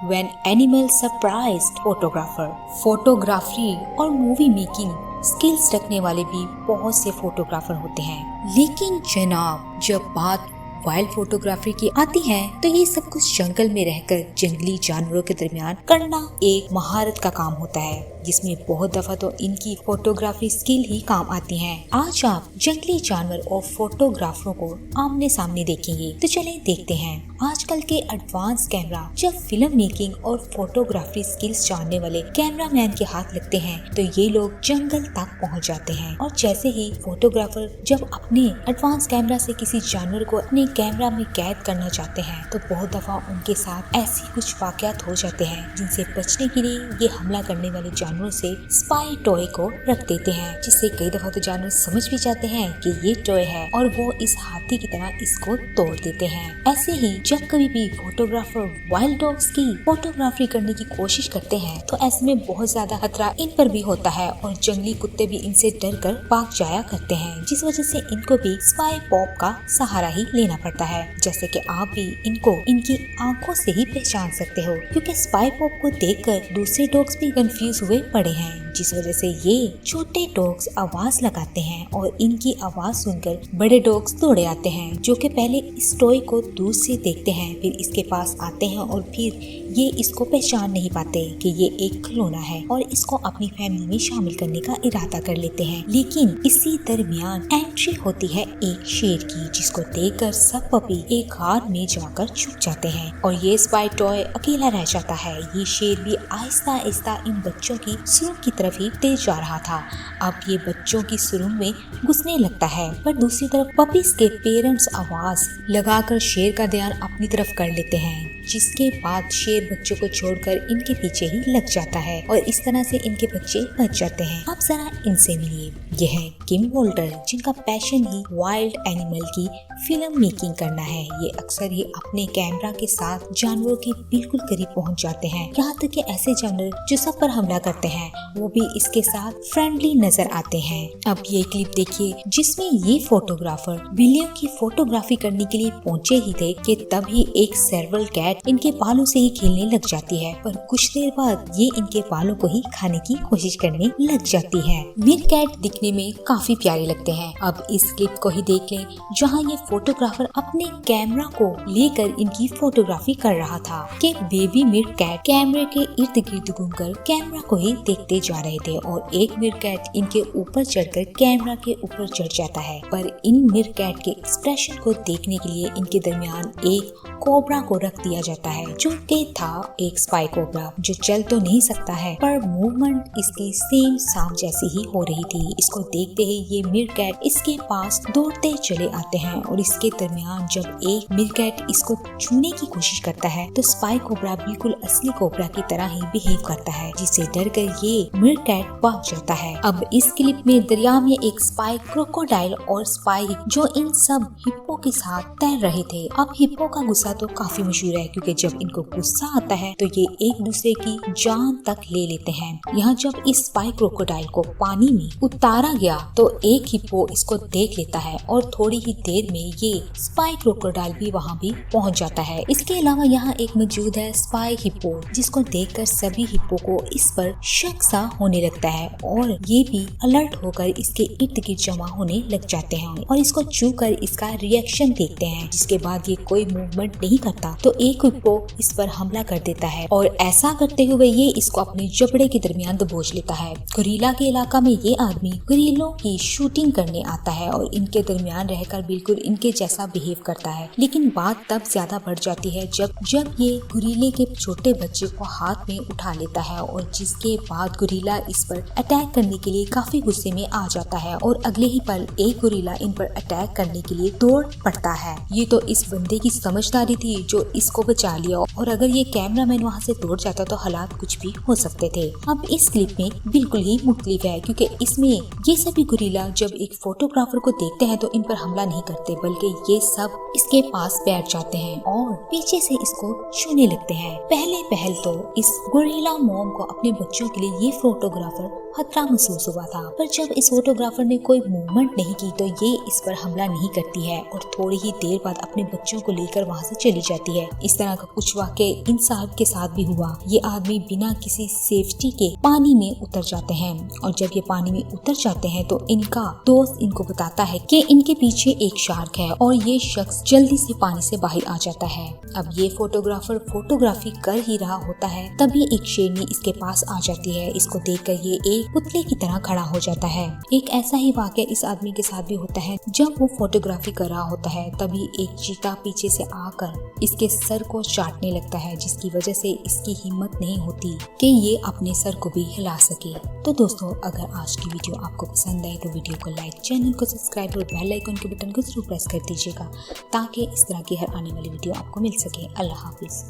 When animal surprised photographer. Photography और movie making skills रखने वाले भी बहुत से फोटोग्राफर होते हैं, लेकिन जनाब जब बात वाइल्ड फोटोग्राफी की आती है तो ये सब कुछ जंगल में रहकर जंगली जानवरों के दरमियान करना एक महारत का काम होता है, जिसमें बहुत दफा तो इनकी फोटोग्राफी स्किल ही काम आती है। आज आप जंगली जानवर और फोटोग्राफरों को आमने सामने देखेंगे, तो चलें देखते हैं। आजकल के एडवांस कैमरा जब फिल्म मेकिंग और फोटोग्राफी स्किल्स जानने वाले कैमरामैन के हाथ लगते हैं तो ये लोग जंगल तक पहुंच जाते हैं, और जैसे ही फोटोग्राफर जब अपने एडवांस कैमरा से किसी जानवर को अपने कैमरा में कैद करना चाहते हैं तो बहुत दफा उनके साथ ऐसी कुछ वाकयात हो जाते हैं जिनसे बचने के लिए ये हमला करने वाले जानवरों से स्पाई टॉय को रख देते हैं, जिससे कई दफा तो जानवर समझ भी जाते हैं कि ये टॉय है और वो इस हाथी की तरह इसको तोड़ देते हैं। ऐसे ही जब कभी भी फोटोग्राफर वाइल्ड डॉग्स की फोटोग्राफी करने की कोशिश करते हैं तो ऐसे में बहुत ज्यादा खतरा इन पर भी होता है और जंगली कुत्ते भी इनसे डर कर भाग जाया करते हैं, जिस वजह से इनको भी स्पाई पॉप का सहारा ही लेना पड़ता है। जैसे कि आप भी इनको इनकी आंखों से ही पहचान सकते हो, क्योंकि स्पाई पॉप को देखकर दूसरे डॉग्स भी कंफ्यूज हुए पड़े हैं, जिस वजह से ये छोटे डॉग्स आवाज लगाते हैं और इनकी आवाज सुनकर बड़े डॉग्स दौड़े आते हैं, जो कि पहले इस टॉय को दूर से देखते हैं, फिर इसके पास आते हैं और फिर ये इसको पहचान नहीं पाते कि ये एक खिलौना है और इसको अपनी फैमिली में शामिल करने का इरादा कर लेते हैं। लेकिन इसी दरमियान एंट्री होती है एक शेर की, जिसको देखकर सब पपी एक हार में जाकर छुप जाते हैं और ये स्पाई टॉय अकेला रह जाता है। ये शेर भी आहिस्ता आहिस्ता इन बच्चों की सुरंग की तरफ ही तेज जा रहा था। अब ये बच्चों की सुरंग में घुसने लगता है, पर दूसरी तरफ पपीज के पेरेंट्स आवाज लगाकर शेर का ध्यान अपनी तरफ कर लेते हैं, जिसके बाद शेर बच्चों को छोड़कर इनके पीछे ही लग जाता है और इस तरह से इनके बच्चे बच जाते हैं। अब जरा इनसे मिलिए। यह है किम वॉल्टर, जिनका पैशन ही वाइल्ड एनिमल की फिल्म मेकिंग करना है। ये अक्सर ही अपने कैमरा के साथ जानवरों के बिल्कुल करीब पहुंच जाते हैं, यहाँ तक कि ऐसे जानवर जो सब पर हमला करते हैं वो भी इसके साथ फ्रेंडली नजर आते हैं। अब ये क्लिप देखिए जिसमें ये फोटोग्राफर बिल्लियों की फोटोग्राफी करने के लिए पहुंचे ही थे कि तभी एक सर्वल कैट इनके बालों से ही खेलने लग जाती है, पर कुछ देर बाद ये इनके बालों को ही खाने की कोशिश करने लग जाती है। मीर कैट दिखने में काफी प्यारे लगते हैं। अब इस क्लिप को ही देख लें जहाँ ये फोटोग्राफर अपने कैमरा को लेकर इनकी फोटोग्राफी कर रहा था कि बेबी मीर कैट कैमरे के इर्द गिर्द घूमकर कैमरा को ही देखते जा रहे थे और एक मीर कैट इनके ऊपर चढ़कर कैमरा के ऊपर चढ़ जाता है, पर इन मीर कैट के एक्सप्रेशन को देखने के लिए इनके दरमियान एक कोबरा को रख दिया जाता है, जो कि था एक स्पाई कोबरा जो चल तो नहीं सकता है पर मूवमेंट इसकी सेम सांप जैसी ही हो रही थी। इसको देखते ही ये मीर कैट इसके पास दौड़ते चले आते हैं और इसके दरमियान जब एक मीर कैट इसको छूने की कोशिश करता है तो स्पाई कोबरा बिल्कुल असली कोबरा की तरह ही बिहेव करता है, जिससे डर कर ये मीर कैट भाग जाता है। अब इस क्लिप में दरिया में एक स्पाई क्रोकोडाइल और स्पाई जो इन सब हिप्पो के साथ तैर रहे थे। अब हिप्पो का गुस्सा तो काफी मशहूर है, क्योंकि जब इनको गुस्सा आता है तो ये एक दूसरे की जान तक ले लेते हैं। यहाँ जब इस स्पाई क्रोकोडाइल को पानी में उतारा गया तो एक हिप्पो इसको देख लेता है और थोड़ी ही देर में ये स्पाई क्रोकोडाइल भी वहाँ भी पहुँच जाता है। इसके अलावा यहाँ एक मौजूद है स्पाई हिप्पो, जिसको देखकर सभी हिप्पो को इस पर शक सा होने लगता है और ये भी अलर्ट होकर इसके इर्द गिर्द जमा होने लग जाते हैं और इसको छू कर इसका रिएक्शन देखते हैं। जिसके बाद ये कोई मूवमेंट नहीं करता तो एक हिप्पो इस पर हमला कर देता है और ऐसा करते हुए ये इसको अपने जबड़े के दरमियान दबोच लेता है। गोरिल्ला के इलाका में ये आदमी गोरिल्लों की शूटिंग करने आता है और इनके दरमियान रहकर बिल्कुल इनके जैसा बिहेव करता है, लेकिन बात तब ज्यादा बढ़ जाती है जब ये गोरिल्ले के छोटे बच्चे को हाथ में उठा लेता है और जिसके बाद गोरिल्ला इस पर अटैक करने के लिए काफी गुस्से में आ जाता है और अगले ही पल एक गोरिल्ला इन पर अटैक करने के लिए दौड़ पड़ता है। ये तो इस बंदे की समझदारी थी जो इसको बचा लिया, और अगर ये कैमरामैन वहाँ से दौड़ जाता तो हालात कुछ भी हो सकते थे। अब इस क्लिप में बिल्कुल ही मुख्तलिफ है, क्योंकि इसमें ये सभी गोरिल्ला जब एक फोटोग्राफर को देखते हैं तो इन पर हमला नहीं करते, बल्कि ये सब इसके पास बैठ जाते हैं और पीछे से इसको छूने लगते हैं। पहले तो इस गोरिल्ला मॉम को अपने बच्चों के लिए ये फोटोग्राफर खतरा महसूस हुआ था, पर जब इस फोटोग्राफर ने कोई मूवमेंट नहीं की तो ये इस पर हमला नहीं करती है और थोड़ी ही देर बाद अपने बच्चों को लेकर वहाँ से चली जाती है। इस तरह का कुछ वाक़या इन साहब के साथ भी हुआ। ये आदमी बिना किसी सेफ्टी के पानी में उतर जाते हैं और जब ये पानी में उतर जाते हैं तो इनका दोस्त इनको बताता है कि इनके पीछे एक शार्क है और ये शख्स जल्दी से पानी से बाहर आ जाता है। अब ये फोटोग्राफर फोटोग्राफी कर ही रहा होता है, तभी एक शेरनी इसके पास आ जाती है। इसको देखकर ये एक पुतले की तरह खड़ा हो जाता है। एक ऐसा ही वाक़या इस आदमी के साथ भी होता है। जब वो फोटोग्राफी कर रहा होता है तभी एक चीता पीछे से आकर इसके सर को चाटने लगता है, जिसकी वजह से इसकी हिम्मत नहीं होती कि ये अपने सर को भी हिला सके। तो दोस्तों, अगर आज की वीडियो आपको पसंद आए तो वीडियो को लाइक, चैनल को सब्सक्राइब और बेल आइकन के बटन को जरूर प्रेस कर दीजिएगा ताकि इस तरह की हर आने वाली वीडियो आपको मिल सके। अल्लाह हाफिज।